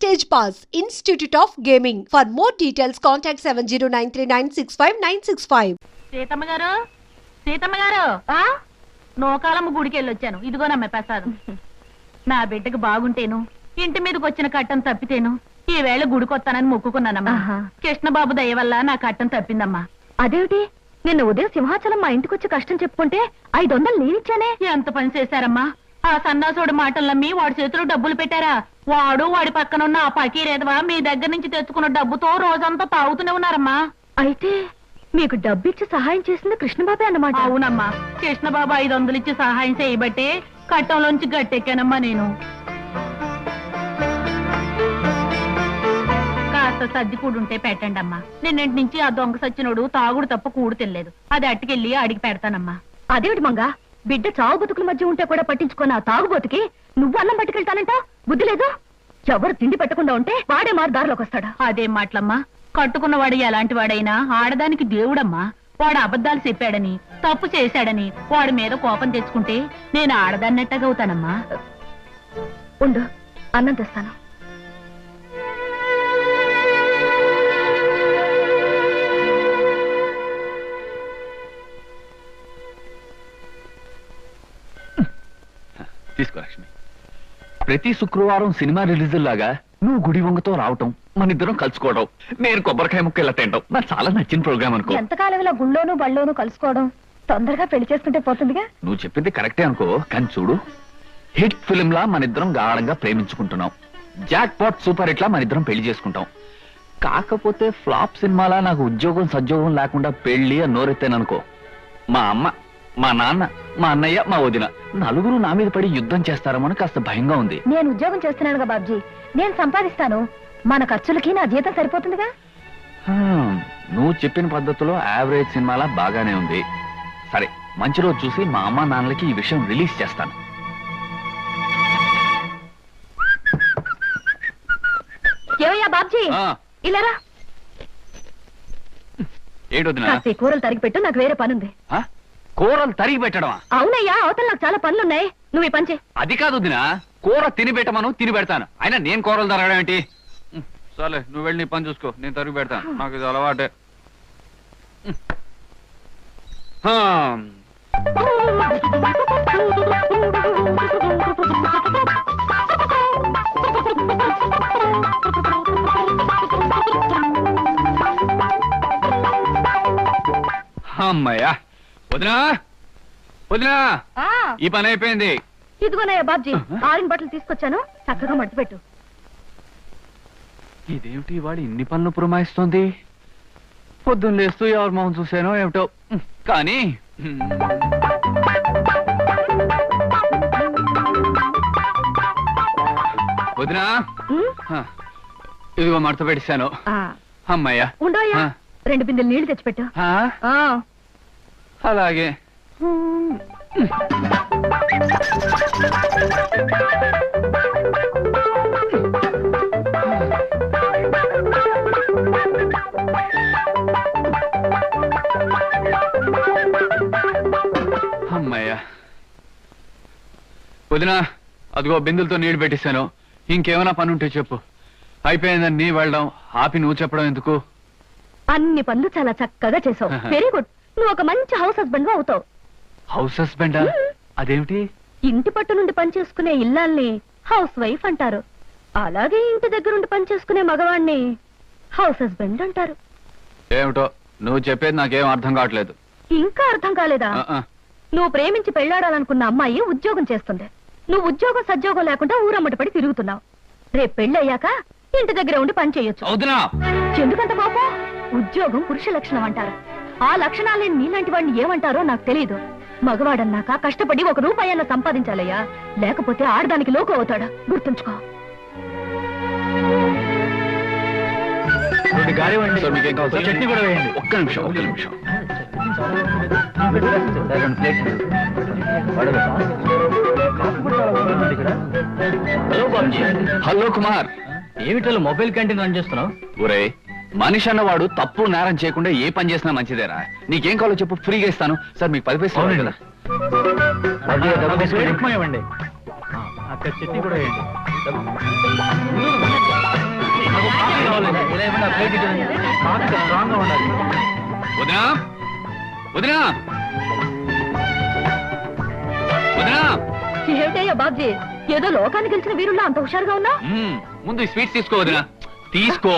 Stage Pass, Institute of Gaming. For more details, contact 7093965965. Seethamma గారు, సీతమ్మ గారు, నోకాలమ్మ గుడికి వెళ్ళొచ్చాను. ఇదిగోనమ్మ ప్రసాదం. నా బిడ్డకు బాగుంటేను, ఇంటి మీదకి వచ్చిన కట్టం తప్పితేను ఈ వేళ గుడికొత్తానని మొక్కుకున్నానమ్మా. కృష్ణబాబు దయ వల్ల నా కట్టం తప్పిందమ్మా. అదేమిటి, నిన్న ఉదయం సింహాచలం మా ఇంటికి వచ్చి కష్టం చెప్పుకుంటే 500 నేనిచ్చానే. ఎంత పని చేశారమ్మా? ఆ సన్నాసుడు మాటలు నమ్మి వాడి చేతిలో డబ్బులు పెట్టారా? వాడు వాడి పక్కన ఉన్న ఆ పకీరేదవా మీ దగ్గర నుంచి తెచ్చుకున్న డబ్బుతో రోజంతా తాగుతూనే ఉన్నారమ్మా. అయితే మీకు డబ్బిచ్చి సహాయం చేసింది కృష్ణబాబే అన్నమాట. అవునమ్మా, కృష్ణబాబు 500 ఇచ్చి సహాయం చేయబట్టే కట్టంలోంచి గట్టెక్కానమ్మా నేను. కాస్త సర్ది కూడుంటే పెట్టండి అమ్మా. నిన్నటి నుంచి ఆ దొంగ సచ్చినోడు తాగుడు తప్ప కూడు తినలేదు. అది అట్టుకెళ్ళి అడిగి పెడతానమ్మా. అదేమిటి మంగా, బిడ్డ చావు బతుకుల మధ్య ఉంటే కూడా పట్టించుకున్న ఆ తాగుబోతుకి నువ్వు అన్నం పట్టుకెళ్తానంట? బుద్ధి లేదు. ఎవరు తిండి పెట్టకుండా ఉంటే వాడే మారు దారిలోకి వస్తాడా? అదేం మాటలమ్మా, కట్టుకున్నవాడు ఎలాంటి వాడైనా ఆడదానికి దేవుడమ్మా. వాడు అబద్ధాలు చెప్పాడని, తప్పు చేశాడని వాడి మీద కోపం తెచ్చుకుంటే నేను ఆడదాన్నట్టగా అవుతానమ్మా. ఉండు, అన్నం తెస్తాను. తీసుకో లక్ష్మి. ప్రతి శుక్రవారం సినిమా రిలీజ్ లాగా నువ్వు గుడి వంగతో రావటం, మన ఇద్దరం కలుసుకోవడం, నేను కొబ్బరికాయ ముక్క ఇలా తింటాం నాకు చాలా నచ్చిన ప్రోగ్రామ్ అనుకో. ఎంతకాలం ఇలా గుళ్ళోను బళ్ళోను కలుసుకోవడం? తొందరగా పెళ్లి చేసుకుంటే పోతుందిగా. నువ్వు చెప్పింది కరెక్టే అనుకో, కానీ చూడు, హిట్ ఫిలిం లా మన ఇద్దరం గాఢంగా ప్రేమించుకుంటున్నాం. జాక్ పాట్ సూపర్ హిట్ లా మన ఇద్దరం పెళ్లి చేసుకుంటాం. కాకపోతే ఫ్లాప్ సినిమాలా నాకు ఉద్యోగం సద్యోగం లేకుండా పెళ్లి అని నోరెత్తాననుకో, మా అమ్మ, మా నాన్న, మా అన్నయ్య, మా వదిన నలుగురు నా మీద పడి యుద్ధం చేస్తారమని కాస్త భయంగా ఉంది. నేను ఉద్యోగం చేస్తున్నానుగా బాబ్జీ, నేను సంపాదిస్తాను. మన ఖర్చులకి నా జీతం సరిపోతుందిగా. నువ్వు చెప్పిన పద్ధతిలో యావరేజ్ సినిమాలా బాగానే ఉంది. సరే, మంచి రోజు చూసి మా అమ్మ నాన్నలకి ఈ విషయం రిలీజ్ చేస్తాను. ఏమయ్యా బాబ్జీ, ఇలారా. ఏడొద్దునా? కూరలు తరిగి పెట్టు, నాకు వేరే పనుంది. కూరలు తరిగి పెట్టడమా? అవునయ్యా, అవతల నాకు చాలా పనులున్నాయి. నువ్వు ఈ పని చేయి. అది కాదు వదినా, కూర తిని పెట్టమను, తిని పెడతాను. అయినా నేను కూరలు తరగడం ఏంటి? సరే, నువ్వు వెళ్ళి నీ పని చూసుకో, నేను తరిగి పెడతాను. నాకు ఇది అలవాటే. అమ్మయ్యా, వదినా వదినా, ఈ పని అయిపోయింది. ఇదిగోనయ్యా బాబ్జీ, ఆరిన బట్టలు తీసుకొచ్చాను, చక్కగా మడత పెట్టు. ఇదేమిటి వాడు ఇన్ని పనులు పురమాయిస్తోంది? పొద్దున్న లేస్తూ ఎవరి మొహం చూసానో ఏమిటో. కానీ వదినా, ఇదిగో మడత పెట్టేశాను. అమ్మయ్యా, ఉండోయ్యా, 2 బిందెలు నీళ్లు తెచ్చిపెట్టు. అలాగే. అమ్మయ్యా, వదినా, అదిగో బిందులతో నీళ్లు పెట్టేశాను. ఇంకేమైనా పని ఉంటే చెప్పు. అయిపోయిందని నీ వెళ్ళడం ఆపి నువ్వు చెప్పడం ఎందుకు? అన్ని పనులు చాలా చక్కగా చేసావు. Very good. నువ్వు ఒక మంచి హౌస్ హస్బెండ్ అవుతావు. హౌస్ హస్బెండా? అదేమిటి? ఇంటి పట్టు నుండి పని చేసుకునే ఇల్లాల్ని హౌస్ వైఫ్ అంటారు. అలాగే ఇంటి దగ్గరుండి పని చేసుకునే మగవాణ్ణి హౌస్ హస్బెండ్ అంటారు. ఏమిటో నువ్వు చెప్పేది నాకేం అర్థం కావట్లేదు. ఇంకా అర్థం కాలేదా? నువ్వు ప్రేమించి పెళ్లాడాలనుకున్న అమ్మాయి ఉద్యోగం చేస్తుంది. నువ్వు ఉద్యోగం సద్యోగం లేకుండా ఊరమ్మటి పడి తిరుగుతున్నావు. రేపు పెళ్ళయ్యాక ఇంటి దగ్గర ఉండి పని చేయొచ్చు. ఎందుకంత కోపం? ఉద్యోగం పురుష లక్షణం అంటారు. ఆ లక్షణాలే నీలాంటి వాడిని ఏమంటారో నాకు తెలియదు. మగవాడన్నాక కష్టపడి 1 రూపాయన్న సంపాదించాలయ్యా, లేకపోతే ఆడదానికి లోకు అవుతాడా, గుర్తుంచుకో. చట్నీ కూడా వేయండి. ఒక్క నిమిషం. హలో కుమార్, ఏమిటో మొబైల్ క్యాంటీన్ రన్ చేస్తున్నావు? ఒరే, మనిషి అన్నవాడు తప్పు నేరం చేయకుండా ఏ పని చేసినా మంచిదేరా. నీకేం కావాలో చెప్పు, ఫ్రీగా ఇస్తాను. సార్ మీకు 10 పైసలు కదా. ఇవ్వండి. అక్కడ చట్నీ కూడా వేయండి. స్ట్రాంగ్ గా ఉండాలి. వదినా వదినా వదినా, ఏమిటయ్యా బాబ్జీ, ఏదో లోకాన్ని గెలిచిన వీరుల్లో అంత హుషారుగా ఉన్నా? ముందు ఈ స్వీట్స్ తీసుకో వదినా, తీసుకో.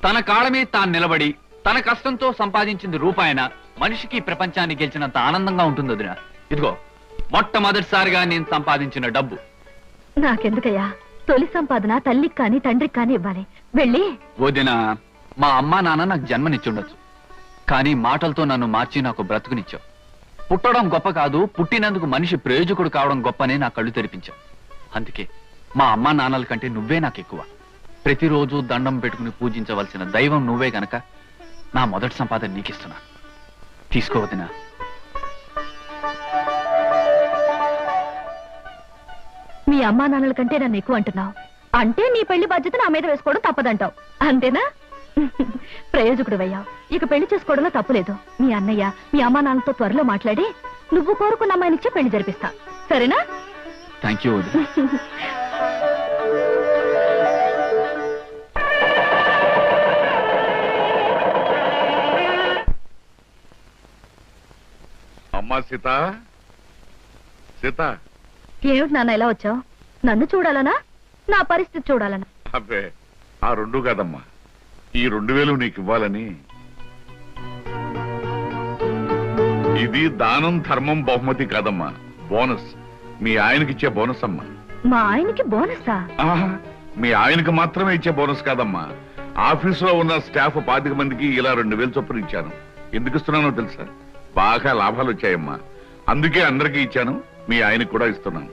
తన కాళ్ళ మీద తాను నిలబడి తన కష్టంతో సంపాదించింది రూపాయన మనిషికి ప్రపంచాన్ని గెలిచినంత ఆనందంగా ఉంటుంది వదినా. ఇదిగో మొట్టమొదటిసారిగా నేను సంపాదించిన డబ్బు. నాకెందుకయ్యా, తొలి సంపాదన తల్లికి కాని తండ్రికి కాని ఇవ్వాలి. వెళ్ళి వదినా, మా అమ్మా నాన్న నాకు జన్మనిచ్చుండొచ్చు, కానీ మాటలతో నన్ను మార్చి నాకు బ్రతుకునిచ్చావు. పుట్టడం గొప్ప కాదు, పుట్టినందుకు మనిషి ప్రయోజకుడు కావడం గొప్పనే నా కళ్ళు తెరిపించావు. అందుకే మా అమ్మా నాన్నల కంటే నువ్వే నాకు ఎక్కువ. ప్రతిరోజు దండం పెట్టుకుని పూజించవలసిన దైవం నువ్వే గనక నా మొదటి సంపాదన నీకిస్తున్నా. తీసుకో వదినా. మీ అమ్మా నాన్నల కంటే నన్ను ఎక్కువ అంటున్నావు అంటే నీ పెళ్లి బాధ్యత నా మీద వేసుకోవడం తప్పదంటావు, అంతేనా? ప్రయోజకుడు అయ్యావు, ఇక పెళ్లి చేసుకోవడంలో తప్పులేదు. మీ అన్నయ్య మీ అమ్మా నాన్నలతో త్వరలో మాట్లాడి నువ్వు కోరుకున్న అమ్మాయినిచ్చే పెళ్లి జరిపిస్తా, సరేనా? థ్యాంక్ యూ వదినా. అమ్మా సీత, సీత. ఏమిటి నాన్న ఇలా వచ్చావు? నన్ను చూడాలనా నా పరిస్థితి చూడాలనా? అబ్బే, ఆ రెండు కాదమ్మా, ఈ 2000 నీకు ఇవ్వాలని. ఇది దానం ధర్మం బహుమతి కాదమ్మా, బోనస్. మీ ఆయనకిచ్చే బోనస్ అమ్మా. మా ఆయనకి బోనసా? ఆహా, మీ ఆయనకి మాత్రమే ఇచ్చే బోనస్ కాదమ్మా, ఆఫీసులో ఉన్న స్టాఫ్ 25 మందికి ఇలా 2000 చొప్పున ఇచ్చాను. ఎందుకు ఇస్తున్నానో తెలుసా? బాగా లాభాలు వచ్చాయమ్మా, అందుకే అందరికీ ఇచ్చాను. మీ ఆయనకు కూడా ఇస్తున్నాను,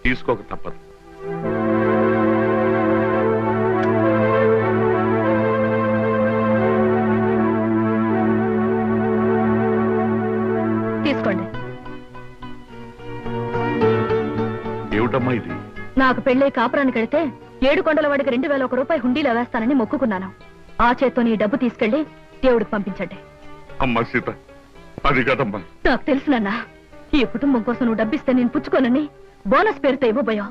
తీసుకోక తప్పదు. తీసుకోండి. ఏమిటమ్మా ఇది? నాకు పెళ్ళై కాపురానికి వెళితే 7 కొండల వాడికి 2001 రూపాయి హుండీలో వేస్తానని మొక్కుకున్నాను. ఆ చేత్తో నీ డబ్బు తీసుకెళ్లి దేవుడికి పంపించండి. అమ్మా సీత, అది కాదమ్మా. నాకు తెలుసునన్నా, ఈ కుటుంబం కోసం నువ్వు డబ్బిస్తే నేను పుచ్చుకోనని బోనస్ పేరుతో ఇవ్వబోయా.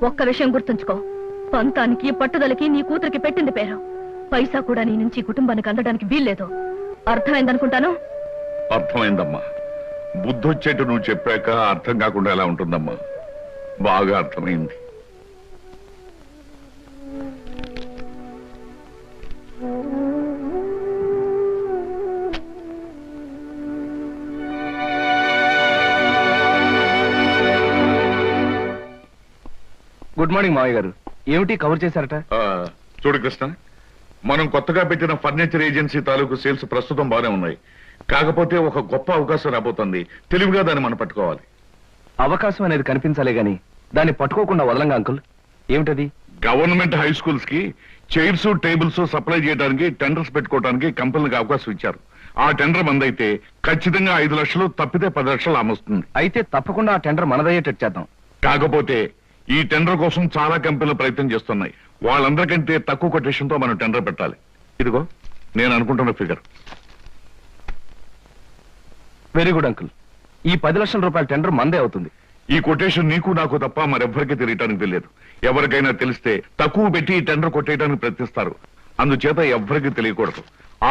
ఒక్క విషయం గుర్తుంచుకో, పంతానికి పట్టుదలకి నీ కూతురికి పెట్టింది పేరు. పైసా కూడా నీ నుంచి కుటుంబానికి అందడానికి వీల్లేదు. అర్థమైందనుకుంటాను. అర్థమైందమ్మా. బుద్ధొచ్చేట్టు నువ్వు చెప్పాక అర్థం కాకుండా ఎలా ఉంటుందమ్మా? బాగా అర్థమైంది. గుడ్ మార్నింగ్ మావయ్య గారు. ఏమిటి కవర్ చేశారట? చూడు కృష్ణ, మనం కొత్తగా పెట్టిన ఫర్నిచర్ ఏజెన్సీ తాలూకు సేల్స్ ప్రస్తుతం బాగానే ఉన్నాయి. కాకపోతే ఒక గొప్ప అవకాశం రాబోతుంది. తెలివిగా దాన్ని మనం పట్టుకోవాలి. అవకాశం అనేది కనిపించాలే గాని దాన్ని పట్టుకోకుండా వదలంగా అంకుల్. ఏమిటది? గవర్నమెంట్ హై స్కూల్స్ కి చైర్స్ టేబుల్స్ సప్లై చేయడానికి టెండర్స్ పెట్టుకోవడానికి కంపెనీలకు అవకాశం ఇచ్చారు. ఆ టెండర్ మందైతే ఖచ్చితంగా 5 లక్షలు, తప్పితే 10 లక్షలు అమ్మొస్తుంది. అయితే తప్పకుండా ఆ టెండర్ మనదయ్యేటట్టు చేద్దాం. కాకపోతే ఈ టెండర్ కోసం చాలా కంపెనీలు ప్రయత్నం చేస్తున్నాయి. వాళ్ళందరికంటే తక్కువ కొటేషన్ తో మనం టెండర్ పెట్టాలి. ఇదిగో నేను అనుకుంటున్న ఫిగర్. Very good uncle. ఈ 10 లక్షల రూపాయల టెండర్ మందే అవుతుంది. ఈ కొటేషన్ నీకు నాకు తప్ప మరెవ్వరికీ తెలియటానికి తెలియదు. ఎవరికైనా తెలిస్తే తక్కువ పెట్టి ఈ టెండర్ కొట్టేయడానికి ప్రయత్నిస్తారు. అందుచేత ఎవ్వరికీ తెలియకూడదు.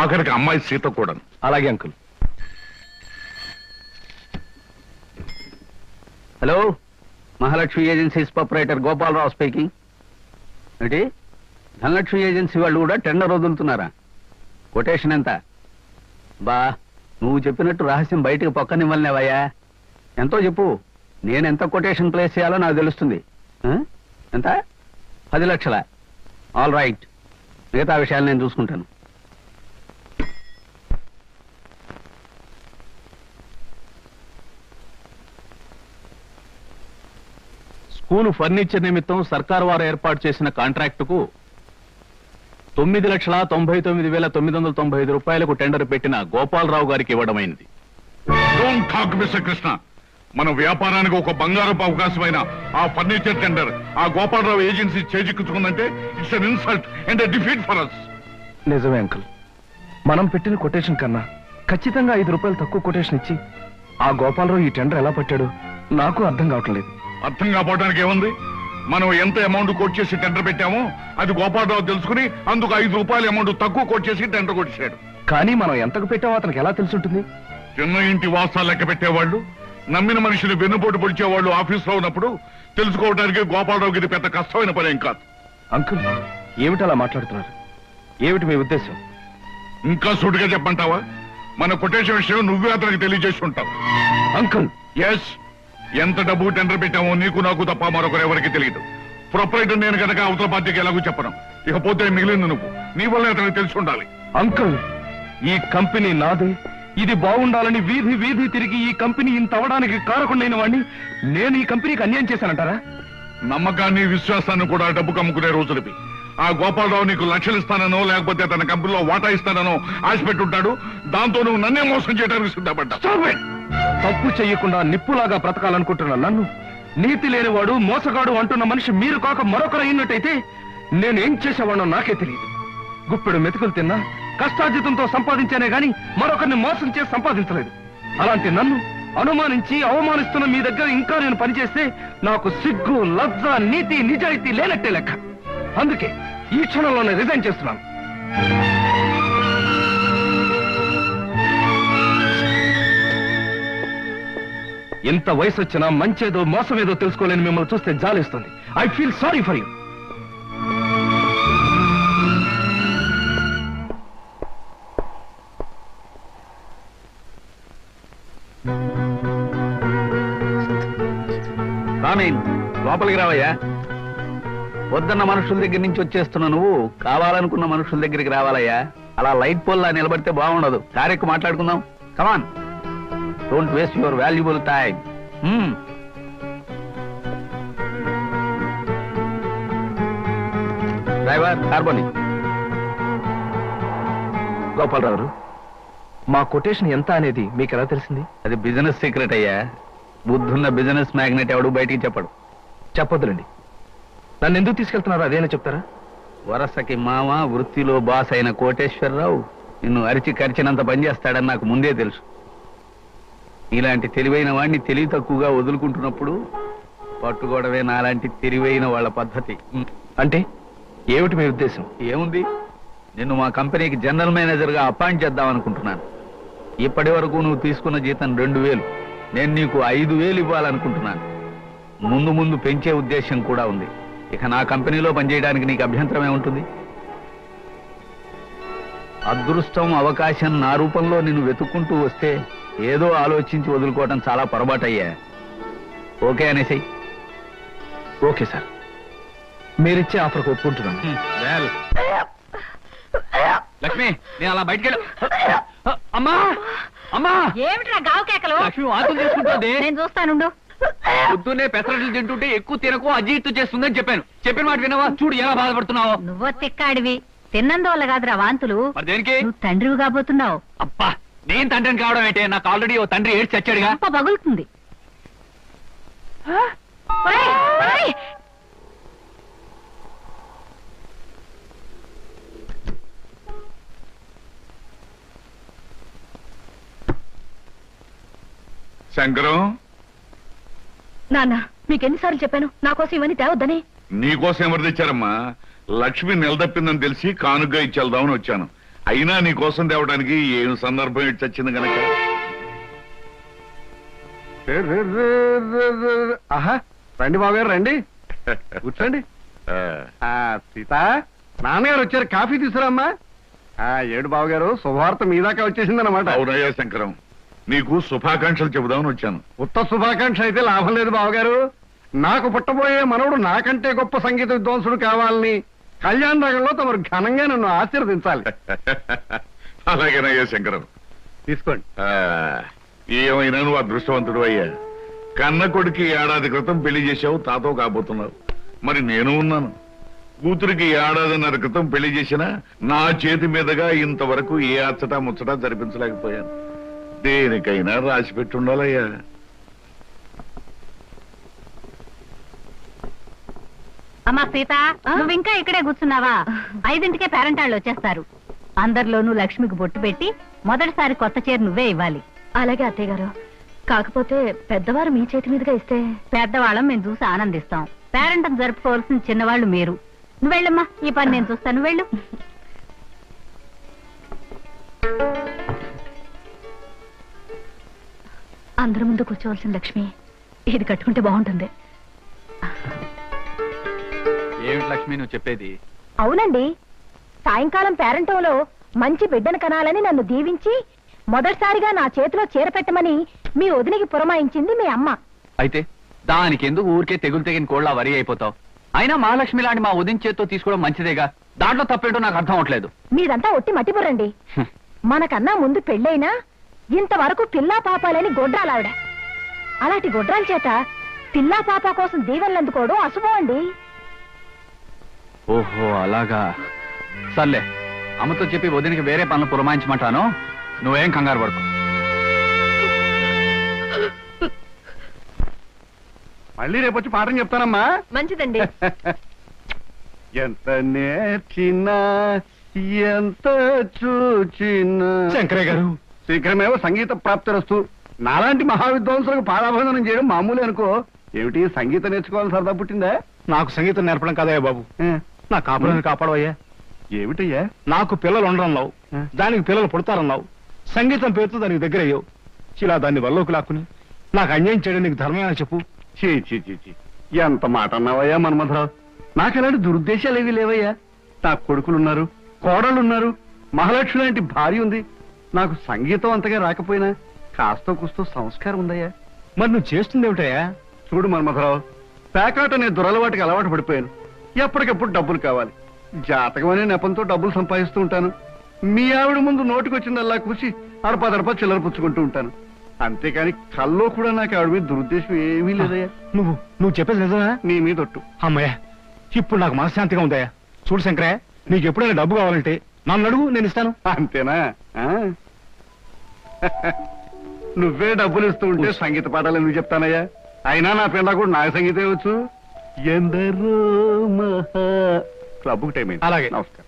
ఆఖరికి అమ్మాయి సీత కూడా. అలాగే uncle. Hello, Mahalakshmi agencies proprietor Gopalarao speaking. ఏంటి, ధనలక్ష్మి ఏజెన్సీ వాళ్ళు కూడా టెండర్ వదులుతున్నారా? కొటేషన్ ఎంత? బా, నువ్వు చెప్పినట్టు రహస్యం బయటకు పక్కనివ్వలేవయ్యా. ఎంతో చెప్పు, నేను ఎంత కొటేషన్ ప్లేస్ చేయాలో నాకు తెలుస్తుంది. ఎంత? 10 లక్షల. ఆల్ రైట్, మిగతా విషయాలు నేను చూసుకుంటాను. స్కూలు ఫర్నిచర్ నిమిత్తం సర్కారు వారు ఏర్పాటు చేసిన కాంట్రాక్టుకు 9,99,995 రూపాయలకు టెండర్ పెట్టిన గోపాలరావు గారికి ఇవ్వడమైంది. Don't talk mister Krishna. మన వ్యాపారానికి ఒక బంగారపు అవకాశమైన ఆ ఫర్నిచర్ టెండర్ ఆ గోపాలరావు ఏజెన్సీ చేజిక్కించుకుందంటే it's an insult and defeat for us. నిజమే అంకుల్. మనం పెట్టిన కొటేషన్ కన్నా ఖచ్చితంగా 5 రూపాయలు తక్కువ కొటేషన్ ఇచ్చి ఆ గోపాలరావు ఈ టెండర్ ఎలా పట్టాడు నాకు అర్థం కావట్లేదు. అర్థం కాపోవడానికి ఏముంది? మనం ఎంత అమౌంట్ కోట్ చేసి టెండర్ పెట్టామో అది గోపాలరావు తెలుసుకుని అందుకు 5 రూపాయల అమౌంట్ తక్కువ కోట్ చేసి టెండర్ కొట్టేశాడు. కానీ మనం ఎంతకు పెట్టామో అతనికి ఎలా తెలుసుంటుంది? చిన్న ఇంటి వాసాలు లెక్క పెట్టేవాళ్ళు, నమ్మిన మనుషులు వెన్నుపోటు పొడిచేవాళ్ళు ఆఫీస్లో ఉన్నప్పుడు తెలుసుకోవడానికి గోపాలరావుకి ఇది పెద్ద కష్టమైన పనేం కాదు. అంకుల్, ఏమిటి అలా మాట్లాడుతున్నారు? ఏమిటి మీ ఉద్దేశం? ఇంకా సూటిగా చెప్పంటావా? మన కొటేషన్ విషయం నువ్వే అతనికి తెలియజేసి ఉంటావు. అంకుల్, ఎస్, ఎంత డబ్బు టెండర్ పెట్టామో నీకు నాకు తప్ప మరొకరు ఎవరికి తెలియదు. ప్రొపరేటర్ నేను కనుక అవతల పార్టీకి ఎలాగో చెప్పను. ఇకపోతే మిగిలింది నువ్వు, నీ వల్ల అతనికి తెలిసి ఉండాలి. అంకుల్, ఈ కంపెనీ నాదే. ఇది బాగుండాలని వీధి వీధి తిరిగి ఈ కంపెనీ ఇంత అవడానికి కారకుండైన వాడిని నేను ఈ కంపెనీకి అన్యాయం చేశానంటారా? నమ్మకాన్ని విశ్వాసాన్ని కూడా డబ్బు కమ్ముకునే రోజులవి. ఆ గోపాలరావు నీకు లక్షలు ఇస్తానో లేకపోతే తన కంపెనీలో వాటా ఇస్తానో ఆశ పెట్టుంటాడు. దాంతో నువ్వు నన్నే మోసం చేయడానికి సిద్ధపడ్డా. తప్పు చెయ్యకుండా నిప్పులాగా బ్రతకాలనుకుంటున్నా నన్ను నీతి లేనివాడు, మోసగాడు అంటున్న మనిషి మీరు కాక మరొకరు అయినట్టయితే నేనేం చేసేవాడో నాకే తెలియదు. గుప్పెడు మెతుకులు తిన్నా కష్టార్జితంతో సంపాదించానే గాని మరొకరిని మోసం చేసి సంపాదించలేదు. అలాంటి నన్ను అనుమానించి అవమానిస్తున్న మీ దగ్గర ఇంకా నేను పనిచేస్తే నాకు సిగ్గు, లజ్జ, నీతి, నిజాయితీ లేనట్టే లెక్క. అందుకే ఈ క్షణంలోనే రిజైన్ చేస్తున్నాను. ఎంత వయసు వచ్చినా మంచేదో మోసమేదో తెలుసుకోలేని మిమ్మల్ని చూస్తే జాలేస్తుంది. I feel sorry for you. లోపలికి రావయ్యా. వద్దన్న మనుషుల దగ్గర నుంచి వచ్చేస్తున్నా నువ్వు కావాలనుకున్న మనుషుల దగ్గరికి రావాలయ్యా. అలా లైట్ పోల్లా నిలబడితే బాగుండదు. కారెక్కు మాట్లాడుకుందాం. Come on, don't waste your valuable time. Driver, కార్బోని. గోపాలరావు, మా కొటేషన్ ఎంత అనేది మీకు ఎలా తెలిసింది? అది బిజినెస్ సీక్రెట్ అయ్యా. బుద్ధున్న బిజినెస్ మ్యాగ్నెట్ ఎవడు బయటికి చెప్పడు. చెప్పొద్దులండి. నన్ను ఎందుకు తీసుకెళ్తున్నారో అదేనా చెప్తారా? వరసకి మామ, వృత్తిలో బాస్ అయిన కోటేశ్వరరావు నిన్ను అరిచి కరిచినంత పనిచేస్తాడని నాకు ముందే తెలుసు. ఇలాంటి తెలివైన వాడిని తెలివి తక్కువగా వదులుకుంటున్నప్పుడు పట్టుకోవడమే నాలాంటి తెలివైన వాళ్ళ పద్ధతి. అంటే ఏమిటి మీ ఉద్దేశం? ఏముంది, నిన్ను మా కంపెనీకి జనరల్ మేనేజర్గా అపాయింట్ చేద్దాం అనుకుంటున్నాను. ఇప్పటి వరకు నువ్వు తీసుకున్న జీతం 2000. నేను నీకు 5000 ఇవ్వాలనుకుంటున్నాను. ముందు ముందు పెంచే ఉద్దేశం కూడా ఉంది. ఇక నా కంపెనీలో పనిచేయడానికి నీకు అభ్యంతరం ఏముంటుంది? అదృష్టం, అవకాశం నా రూపంలో నిన్ను వెతుక్కుంటూ వస్తే ఏదో ఆలోచించి వదులుకోవడం చాలా పొరపాటయ్యా. ఓకే అనేసాయి. ఓకే సార్, మీరిచ్చే ఆఫర్కి ఒప్పుకుంటున్నాను. లక్ష్మి, నేను అలా బయటకెళ్ళు. అమ్మా, అమ్మా, ఏమిట్రా గావు కేకలు? లక్ష్మి వాతులు చేసుకుంటుంది. నేను చూస్తానుండు. పొద్దున్నే పెసరట్లు తింటుంటే ఎక్కువ తినకు, అజీర్తి చేస్తుందని చెప్పాను. చెప్పిన మాట వినవా? చూడు ఎలా బాధపడుతున్నావో. నువ్వో తిక్కాడివి. తిన్నందువల్ల కాదురా వాంతులు. మరి దేనికి? నువ్వు తండ్రివి కాబోతున్నావు. అబ్బా, నేను తండ్రిని కావడం ఏంటే? నాకు ఆల్రెడీ ఓ తండ్రి ఏడ్చి చచ్చాడుగా. గొప్ప పగులుతుంది. ఒరేయ్, ఒరేయ్. శంకరం, నాన్న, మీకెన్నిసార్లు చెప్పాను నా కోసం ఇవన్నీ తేవద్దని? నీకోసం ఎవరు తెచ్చారమ్మా? లక్ష్మి నిలదప్పిందని తెలిసి కానుగ్గా ఇచ్చేద్దామని వచ్చాను. అయినా నీకోసం తేవడానికి ఏం సందర్భం ఇచ్చి వచ్చింది గనక. ఆహా, రండి బావగారు, రండి, కూర్చోండి. సీత, నాన్నగారు వచ్చారు, కాఫీ తీసుకురామ్మా. ఏడు బావగారు, శుభవార్త మీ దాకా వచ్చేసిందన్నమాట. అవునయ్యా శంకరం, నీకు శుభాకాంక్షలు చెబుదామని వచ్చాను. ఉత్త శుభాకాంక్ష అయితే లాభం లేదు బావగారు. నాకు పుట్టబోయే మనవడు నాకంటే గొప్ప సంగీత విద్వాంసుడు కావాలని కళ్యాణ రంగంలో తమరు ఘనంగా నన్ను ఆశీర్వదించాలి. అలాగేనయ్యా శంకరం, తీసుకోండి. ఏమైనా నువ్వు అదృష్టవంతుడు అయ్యా. కన్న కొడుకి 1 ఏడాది క్రితం పెళ్లి చేసావు, తాతో కాబోతున్నావు. మరి నేను ఉన్నాను. కూతురికి 1 ఏడాదిన్నర క్రితం పెళ్లి చేసినా నా చేతి మీదుగా ఇంతవరకు ఏ అచ్చటా ముచ్చటా జరిపించలేకపోయాను. దేనికైనా రాసి పెట్టుండాలయ్యా. అమ్మా సీత, నువ్వు ఇంకా ఇక్కడే కూర్చున్నావా? 5ంటికే పేరెంట్ వాళ్ళు వచ్చేస్తారు. అందరిలోనూ లక్ష్మికి బొట్టు పెట్టి మొదటిసారి కొత్త చీర నువ్వే ఇవ్వాలి. అలాగే అత్తయ్య గారు. కాకపోతే పెద్దవారు మీ చేతి మీదుగా ఇస్తే? పెద్దవాళ్ళం మేము చూసి ఆనందిస్తాం. పేరెంటం జరుపుకోవాల్సిన చిన్నవాళ్ళు మీరు. నువ్వు వెళ్ళమ్మా, ఈ పని నేను చూస్తాను. వెళ్ళు. అందరి ముందు కూర్చోవలసిన లక్ష్మి, ఇది కట్టుకుంటే బాగుంటుంది. ఏమిటి లక్ష్మి నువ్వు చెప్పేది? అవునండి, సాయంకాలం పేరెంటంలో మంచి బిడ్డను కనాలని నన్ను దీవించి మొదటిసారిగా నా చేతిలో చీర పెట్టమని మీ వదినికి పురమాయించింది మీ అమ్మ. అయితే దానికి ఎందుకు ఊరికే తెగులు తెగిన కోళ్ళ వరి అయిపోతావు? అయినా మహాలక్ష్మి లాంటి మా ఉదయం చేత్తో తీసుకోవడం మంచిదేగా, దాంట్లో తప్పేంటో నాకు అర్థం అవట్లేదు. మీదంతా ఒట్టి మట్టిపురండి. మనకన్నా ముందు పెళ్ళైనా ఇంతవరకు పిల్లా పాపాలని గొడ్రాలావిడ. అలాంటి గొడ్రాల చేత పిల్లా పాప కోసం దీవెనలు అందుకోవడం అశుభం అండి. ఓహో అలాగా. సర్లే, అమ్మతో చెప్పి వదినికి వేరే పనులు పురమాయించమంటాను, నువ్వేం కంగారు పడుకో. మళ్ళీ రేపు వచ్చి పాఠం చెప్తానమ్మా. మంచిదండి. ఎంత నేర్చినా ఎంత చూచినా. శంకరయ్య గారు, శీఘ్రమేవో సంగీత ప్రాప్తిరస్తు. నాలాంటి మహావిద్వాంసులకు పాదాభందనం చేయడం మామూలు అనుకో. ఏమిటి సంగీతం నేర్చుకోవాలని సరదా పుట్టిందా? నాకు సంగీతం నేర్పడం కదయ్యా బాబు, నా కాపురాన్ని కాపాడవయ్యా. ఏమిటయ్యా? నాకు పిల్లలు ఉండరన్నావు, దానికి పిల్లలు పుడతారన్నావు, సంగీతం పేరుతో దానికి దగ్గర అయ్యావు. ఇలా దాన్ని వల్లోకి లాక్కుని నాకు అన్యాయం చేయడం నీకు ధర్మేనా చెప్పు? చీ చీ చీ చీ, ఎంత మాట అన్నావయ్యా మన్మథరావు. నాకు ఎలాంటి దురుద్దేశాలు ఏవి లేవయ్యా. నాకు కొడుకులున్నారు, కోడళ్ళున్నారు, మహాలక్ష్మి లాంటి భార్య ఉంది. నాకు సంగీతం అంతగా రాకపోయినా కాస్తో కూస్తో సంస్కారం ఉందయ్యా. మరి నువ్వు చేస్తుంది ఏమిటయ్యా? చూడు మన్మథరావు, పేకాట అనే దురలవాటికి అలవాటు పడిపోయాను. ఎప్పటికప్పుడు డబ్బులు కావాలి. జాతకం అనే నెపంతో డబ్బులు సంపాదిస్తూ ఉంటాను. మీ ఆవిడ ముందు నోటికొచ్చిందల్లా కూసి అడపదడప చిల్లర పుచ్చుకుంటూ ఉంటాను. అంతేకాని కల్లో కూడా నాకు ఆవిడ మీద దురుద్దేశం ఏమీ లేదయ్యా. నువ్వు చెప్పేది నిజమా? నీ మీద ఒట్టు. అమ్మయ్యా, ఇప్పుడు నాకు మనశ్శాంతిగా ఉందయ్యా. చూడు శంకరయ్య, నీకు ఎప్పుడైనా డబ్బు కావాలంటే నన్ను అడుగు, నేను ఇస్తాను. అంతేనా? నువ్వే డబ్బులు ఇస్తూ ఉంటే సంగీత పాఠాలు ఎందుకు చెప్తానయ్యా? అయినా నా పిల్ల కూడా నాకు సంగీతం ఇవ్వచ్చు. ఎందరో మహా క్లబ్కు టైం అయింది. అలాగే. నమస్కారం.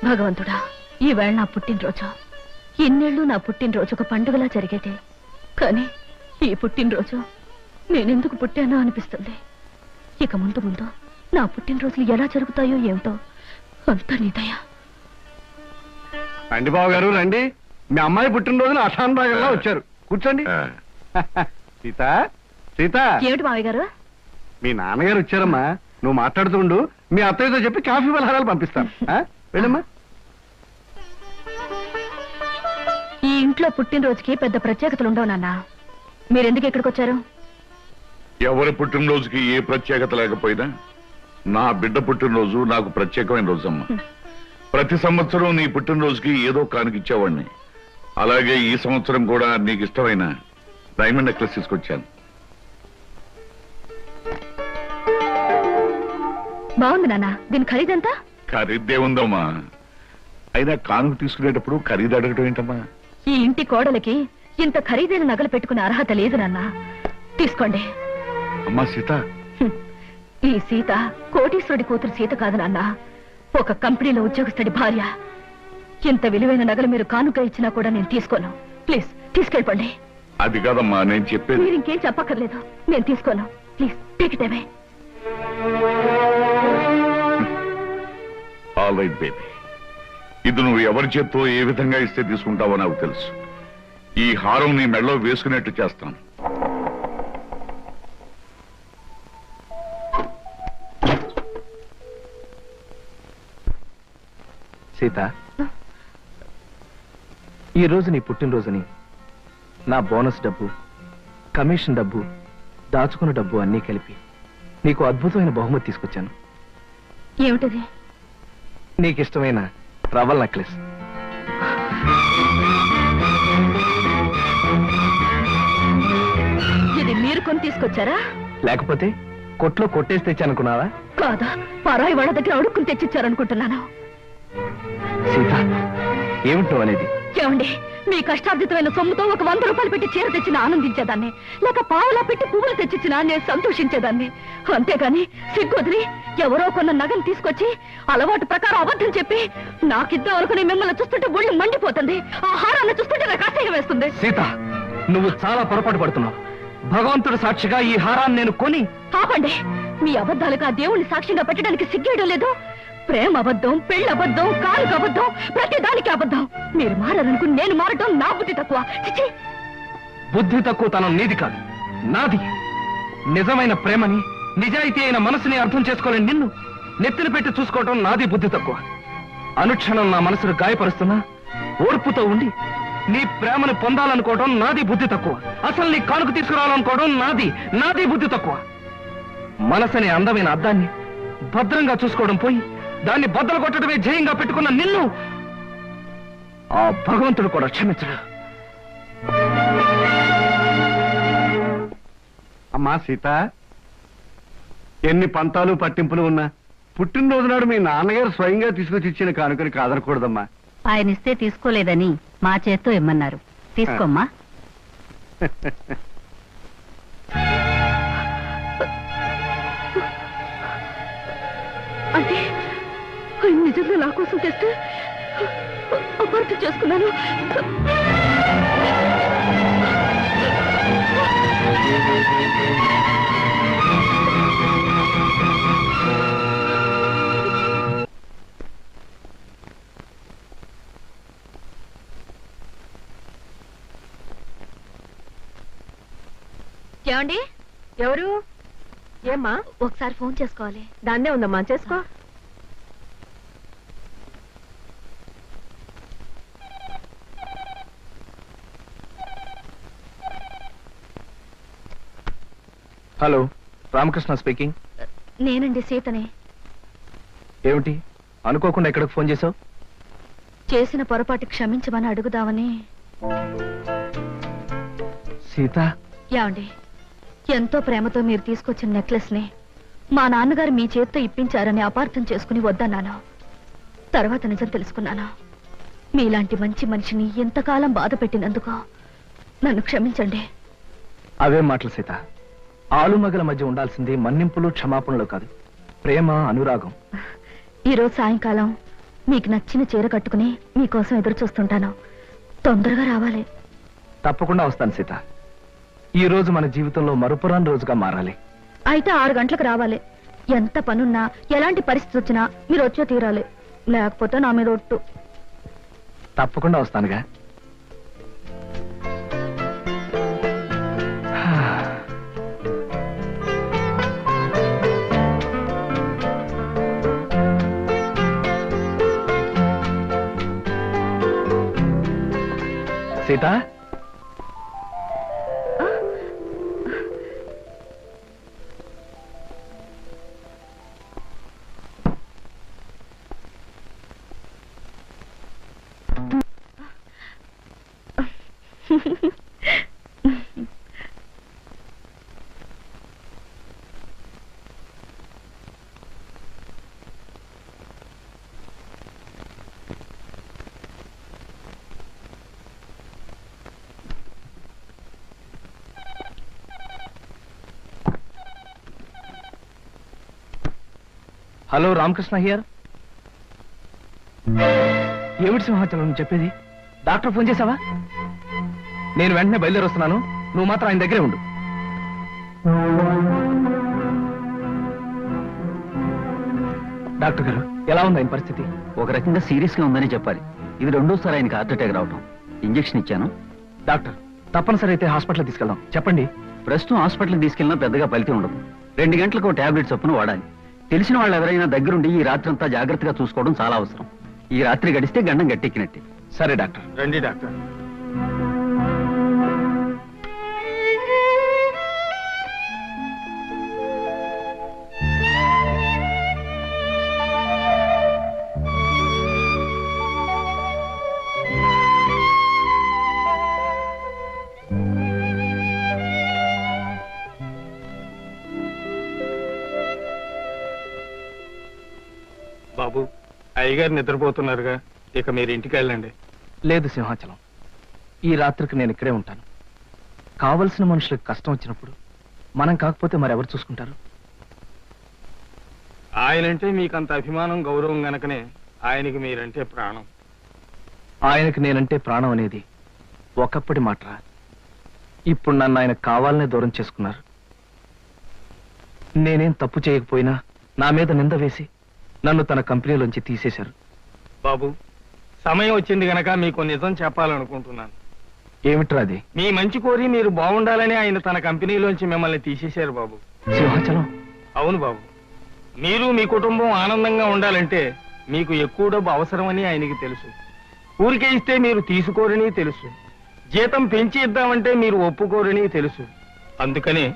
భగవంతుడా, ఈవేళ నా పుట్టినరోజు. ఎన్నేళ్ళు నా పుట్టినరోజు ఒక పండుగలా జరిగేది. కానీ ఈ పుట్టినరోజు నేనెందుకు పుట్టానో అనిపిస్తుంది. ఇక ముందు ముందు నా పుట్టినరోజులు ఎలా జరుగుతాయో ఏమిటో, అంతా నీదయ్యా. రండి బాబు గారు, రండి. మీ అమ్మాయి పుట్టినరోజున అశాంతంగా వచ్చారు. కూర్చోండి. సీత, సీత. ఏమిటి మావయ్య గారు? మీ నాన్నగారు వచ్చారమ్మా. నువ్వు మాట్లాడుతుండు, మీ అత్తయ్యతో చెప్పి కాఫీ పలహారాలు పంపిస్తాను. వెళ్ళమ్మా. ఈ ఇంట్లో పుట్టినరోజుకి పెద్ద ప్రత్యేకతలు ఉండవు నాన్న. మీరెందుకు ఇక్కడికి వచ్చారు? ఎవరి పుట్టినరోజుకి ఏ ప్రత్యేకత లేకపోయినా నా బిడ్డ పుట్టినరోజు నాకు ప్రత్యేకమైన రోజమ్మా. ప్రతి సంవత్సరం నీ పుట్టినరోజుకి ఏదో కానుకిచ్చేవాడిని. అలాగే ఈ సంవత్సరం కూడా నీకు ఇష్టమైన డైమండ్ నెక్లెస్ తీసుకొచ్చాను. బాగుంది నాన్న. దీని ఖరీదంతా? ఖరీదే ఉందమ్మా. అయినా కానుక తీసుకునేటప్పుడు ఖరీదు అడగటం ఏంటమ్మా? ఈ ఇంటి కోడలికి ఇంత ఖరీదైన నగలు పెట్టుకునే అర్హత లేదు నాన్న. తీసుకోండి. అమ్మా సీత, ఈ సీత కోటీశ్వరుడి కూతురు సీత కాదు నాన్న, ఒక కంపెనీలో ఉద్యోగస్తుడి భార్య. ఇంత విలువైన నగలు మీరు కానుక ఇచ్చినా కూడా నేను తీసుకోను. ప్లీజ్ తీసుకెళ్ళిపోండి. అది కాదమ్మా నేను చెప్పేది. మీరు ఇంకేం చెప్పక్కర్లేదు, నేను తీసుకోను. Please take it away. All right baby, ఇది నువ్వు ఎవరి చేత్తో ఏ విధంగా ఇస్తే తీసుకుంటావో నాకు తెలుసు. ఈ హారం నీ మెడలో వేసుకునేట్టు చేస్తాను. సీత, ఈ రోజు నీ పుట్టినరోజుని నా బోనస్ డబ్బు, కమిషన్ డబ్బు, దాచుకున్న డబ్బు అన్నీ కలిపి నీకు అద్భుతమైన బహుమతి తీసుకొచ్చాను. ఏమిటది? నీకిష్టమైన రవల్ నెక్లెస్. ఇది మీరు కొని తీసుకొచ్చారా? లేకపోతే కొట్లో కొట్టేసి తెచ్చానుకున్నావా? కాదా, పరాయి వాళ్ళ దగ్గర అడుక్కుని తెచ్చిచ్చారనుకుంటున్నాను. సీత, ఏమిటో అనేది? ఏమండి, మీ కష్టార్జితమైన సొమ్ముతో ఒక 100 రూపాయలు పెట్టి చీర తెచ్చినా ఆనందించేదాన్ని, లేక పావులా పెట్టి పువ్వులు తెచ్చిచ్చినా నేను సంతోషించేదాన్ని. అంతేగాని సిగ్గొదిలి ఎవరో కొన్న నగను తీసుకొచ్చి అలవాటు ప్రకారం అబద్ధం చెప్పి నాకిద్దాం అనుకుని మిమ్మల్ని చూస్తుంటే ఒళ్ళు మండిపోతుంది. ఆ హారాన్ని చూస్తుంటే నాకు అసహ్యం వేస్తుంది. సీత, నువ్వు చాలా పొరపాటు పడుతున్నావు. భగవంతుడు సాక్షిగా ఈ హారాన్ని నేను కొని... ఆపండి. మీ అబద్ధాలకు ఆ దేవుణ్ణి సాక్షిగా పెట్టడానికి సిగ్గేయడం లేదు. ప్రేమ అబద్ధం, పెళ్లి అబద్ధం, కాలుక అబద్ధం, ప్రతి దానికి అబద్ధం. మీరు మారాలనుకుని నేను మారటం నా బుద్ధి తక్కువ. చిచి! బుద్ధి తక్కువ తనం నీది కాదు, నాది. నిజమైన ప్రేమని, నిజాయితీ అయిన మనసుని అర్థం చేసుకోలేని నిన్ను నెత్తిన పెట్టి చూసుకోవటం నాది బుద్ధి తక్కువ. అనుక్షణం నా మనసును గాయపరుస్తున్నా ఓర్పుతో ఉండి నీ ప్రేమను పొందాలనుకోవడం నాది బుద్ధి తక్కువ. అసలు నీ కానుక తీసుకురావాలనుకోవడం నాది బుద్ధి తక్కువ. మనసనే అందమైన అద్దాన్ని భద్రంగా చూసుకోవడం పోయి దాన్ని బద్దలు కొట్టడమే జయంగా పెట్టుకున్న నిన్ను ఆ భగవంతుడు కూడా క్షమించడు. అమ్మా సీత, ఎన్ని పంతాలు పట్టింపులు ఉన్నా పుట్టినరోజు నాడు మీ నాన్నగారు స్వయంగా తీసుకొచ్చి ఇచ్చిన కానుకని కాదనకూడదమ్మా. ఆయన ఇస్తే తీసుకోలేదని మా చేత్తో ఇమ్మన్నారు. తీసుకోమ్మా. అంటే ఆయన నిజంగా నా కోసం తెస్తే అపార్థం చేసుకున్నాను. ఏమండి? ఎవరు? ఏమ్మా? ఒకసారి ఫోన్ చేసుకోవాలి. దాన్నే ఉందమ్మా, చేసుకో. Hello, Ramakrishna speaking. నేనండి, సీతనే. ఏమిటి అనుకోకుండా ఎక్కడికి ఫోన్ చేశావు? చేసిన పొరపాటు క్షమించమని అడుగుదామని. సీత, ఏమండి? ఎంతో ప్రేమతో మీరు తీసుకొచ్చిన నెక్లెస్ ని మా నాన్నగారు మీ చేత్తో ఇప్పించారని అపార్థం చేసుకుని వద్దన్నాను. తర్వాత నిజం తెలుసుకున్నాను. మీలాంటి మంచి మనిషిని ఎంతకాలం బాధ పెట్టినందుకు నన్ను క్షమించండి. అవే మాటలు సీత. ఆలుమగల మధ్య ఉండాల్సింది మన్నింపులు క్షమాపణలు కాదు, ప్రేమ, అనురాగం. ఈరోజు సాయంకాలం మీకు నచ్చిన చీర కట్టుకుని మీకోసం ఎదురు చూస్తుంటాను. తొందరగా రావాలి. తప్పకుండా వస్తాను సీత. ఈ రోజు మన జీవితంలో మరుపురాని రోజుగా మారాలి. అయితే 6 గంటలకు రావాలి. ఎంత పనున్నా, ఎలాంటి పరిస్థితి వచ్చినా మీరు వచ్చే తీరాలి. లేకపోతే నా మీద ఒట్టు. తప్పకుండా వస్తానుగా. Sita, hello, Ramakrishna here. ఏమిటి సింహాచలం నువ్వు చెప్పేది? డాక్టర్ ఫోన్ చేసావా? నేను వెంటనే బయలుదేరి వస్తున్నాను. నువ్వు మాత్రం ఆయన దగ్గరే ఉండు. డాక్టర్ గారు, ఎలా ఉంది ఆయన పరిస్థితి? ఒక రకంగా సీరియస్ గా ఉందని చెప్పాలి. ఇది 2వ సారి ఆయనకి హార్ట్ అటాక్ రావటం. ఇంజెక్షన్ ఇచ్చాను. డాక్టర్, తప్పనిసరి అయితే హాస్పిటల్ తీసుకెళ్దాం. చెప్పండి. ప్రస్తుతం హాస్పిటల్కి తీసుకెళ్ళినా పెద్దగా ఫలితం ఉండదు. 2 గంటలకు టాబ్లెట్ చొప్పున వాడాలి. తెలిసిన వాళ్ళు ఎవరైనా దగ్గరుండి ఈ రాత్రి అంతా జాగ్రత్తగా చూసుకోవడం చాలా అవసరం. ఈ రాత్రి గడిస్తే గండం గట్టెక్కినట్టే. సరే డాక్టర్. రండి డాక్టర్. బాబు, అయ్యగారు నిద్రపోతున్నారుగా, ఇక మీరు ఇంటికి వెళ్ళండి. లేదు సింహాచలం, ఈ రాత్రికి నేను ఇక్కడే ఉంటాను. కావలసిన మనుషులకు కష్టం వచ్చినప్పుడు మనం కాకపోతే మరెవరు చూసుకుంటారు? ఆయనంటే మీకంత అభిమానం గౌరవం గనకనే ఆయనకి మీరంటే ప్రాణం. ఆయనకి నేనంటే ప్రాణం అనేది ఒకప్పటి మాటరా. ఇప్పుడు నన్ను ఆయన కావాలనే దూరం చేసుకున్నారు. నేనేం తప్పు చేయకపోయినా నా మీద నింద వేసి నన్ను తన కంపెనీలోంచి తీసేశారు. బాబు, సమయం వచ్చింది గనక మీకు నిజం చెప్పాలనుకుంటున్నాను. ఏమిట్రా అది? మీ మంచి కోరి మీరు బాగుండాలని ఆయన తన కంపెనీలోంచి మిమ్మల్ని తీసేశారు బాబు. సింహాచలం. అవును బాబు, మీరు మీ కుటుంబం ఆనందంగా ఉండాలంటే మీకు ఎక్కువ డబ్బు అవసరమని ఆయనకి తెలుసు. ఊరికే ఇస్తే మీరు తీసుకోరని తెలుసు. జీతం పెంచి ఇద్దామంటే మీరు ఒప్పుకోరని తెలుసు. అందుకని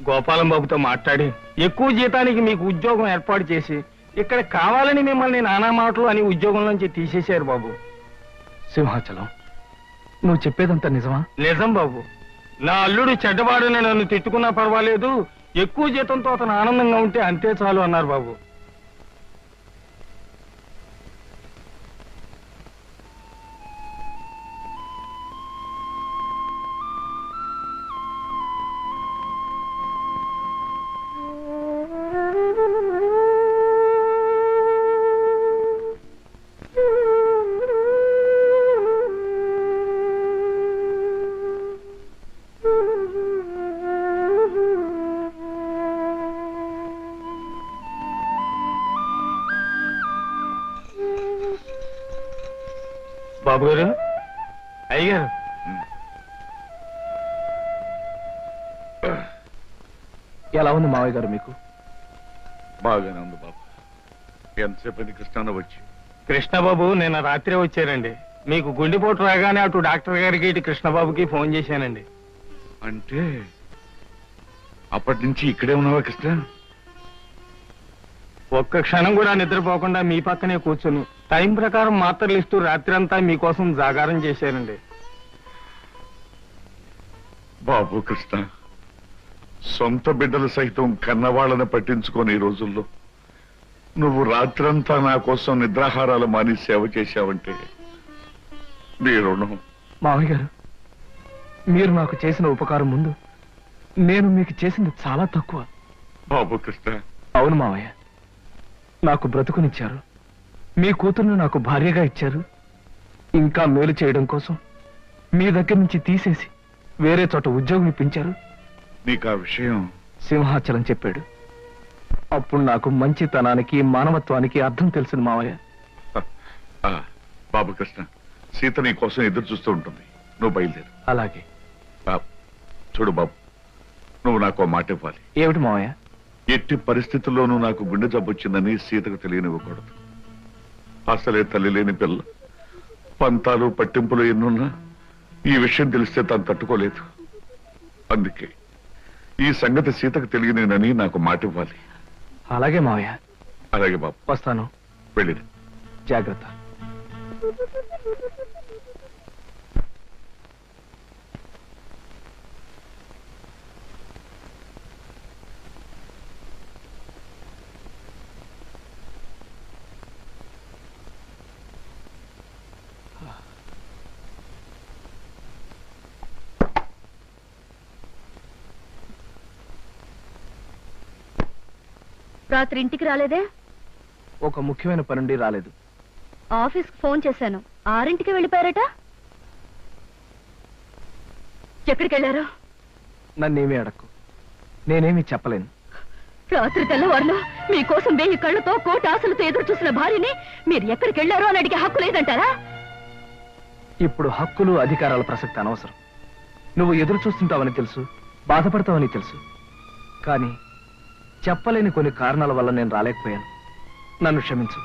గోపాలం బాబుతో మాట్లాడి ఎక్కువ జీతానికి మీకు ఉద్యోగం ఏర్పాటు చేసి ఇక్కడ కావాలని మిమ్మల్ని నానా మాటలు అని ఉద్యోగంలోంచి తీసేశారు బాబు. సింహాచలం, నువ్వు చెప్పేదంతా నిజమా? నిజం బాబు. నా అల్లుడు చెడ్డవాడని నన్ను తిట్టుకున్నా పర్వాలేదు, ఎక్కువ జీతంతో అతను ఆనందంగా ఉంటే అంతే చాలు అన్నారు బాబు. బాబు గారు, అయ్యగారు, ఎలా ఉంది మావయ్య గారు మీకు? బాగానే ఉంది బాబు. ఎంతసేపు కృష్ణ వచ్చి? కృష్ణబాబు నిన్న రాత్రే వచ్చారండి. మీకు గుండెపోటు రాగానే అటు డాక్టర్ గారికి ఇటు కృష్ణబాబుకి ఫోన్ చేశానండి. అంటే అప్పటి నుంచి ఇక్కడే ఉన్నావా కృష్ణ? ఒక్క క్షణం కూడా నిద్రపోకుండా మీ పక్కనే కూర్చుని టైం ప్రకారం మాత్రలు ఇస్తూ రాత్రంతా మీకోసం జాగారం చేశారండి. బాబు కృష్ణ, సొంత బిడ్డలు సైతం కన్నవాళ్ళని పట్టించుకొని ఈ రోజుల్లో నువ్వు రాత్రంతా నా కోసం నిద్రాహారాలు మాని సేవ చేశావంటే నీ రుణం. మావయ్య గారు, మీరు నాకు చేసిన ఉపకారం ముందు నేను మీకు చేసింది చాలా తక్కువ. బాబు కృష్ణ. అవును మావయ్య, నాకు బ్రతుకునిచ్చారు, మీ కూతుర్ని నాకు భార్యగా ఇచ్చారు. ఇంకా మేలు చేయడం కోసం మీ దగ్గర నుంచి తీసేసి వేరే చోట ఉద్యోగం ఇప్పించారు. నీకు ఆ విషయం సింహాచలం చెప్పాడు. అప్పుడు నాకు మంచితనానికి మానవత్వానికి అర్థం తెలిసింది మావయ్య. బాబు కృష్ణ, సీత నీ కోసం ఎదురు చూస్తూ ఉంటుంది. నువ్వు బయలుదేరు. అలాగే. చూడు బాబు, నువ్వు నాకు మాట ఇవ్వాలి. ఏమిటి మావయ్య? ఎట్టి పరిస్థితుల్లోనూ నాకు గుండె జబ్బు వచ్చిందని సీతకు తెలియనివ్వకూడదు. అసలే తల్లి లేని పిల్ల, పంతాలు పట్టింపులు ఎన్నున్నా ఈ విషయం తెలిస్తే తను తట్టుకోలేదు. అందుకే ఈ సంగతి సీతకు తెలియనేనని నాకు మాట ఇవ్వాలి. అలాగే మావయ్య. అలాగే బాబు. వస్తాను. వెళ్ళిన జాగ్రత్త. రాత్రి ఇంటికి రాలేదే? ఒక ముఖ్యమైన పనుండి రాలేదు. ఆఫీస్కి ఫోన్ చేశాను, 6ంటికి వెళ్ళిపోయారట. ఎక్కడికి వెళ్ళారు? నన్నేమీ అడక్కు, నేనేమీ చెప్పలేను. రాత్రి తెల్లవారులు మీకోసం 1000 కళ్ళతో కోటి ఆశలతో ఎదురు చూసిన భార్యని మీరు ఎక్కడికి వెళ్ళారో అని అడిగే హక్కు లేదంటారా? ఇప్పుడు హక్కులు అధికారాల ప్రసక్తి అనవసరం. నువ్వు ఎదురు చూస్తుంటావని తెలుసు, బాధపడతావని తెలుసు. కానీ చెప్పలేని కొన్ని కారణాల వల్ల నేను రాలేకపోయాను. నన్ను క్షమించు.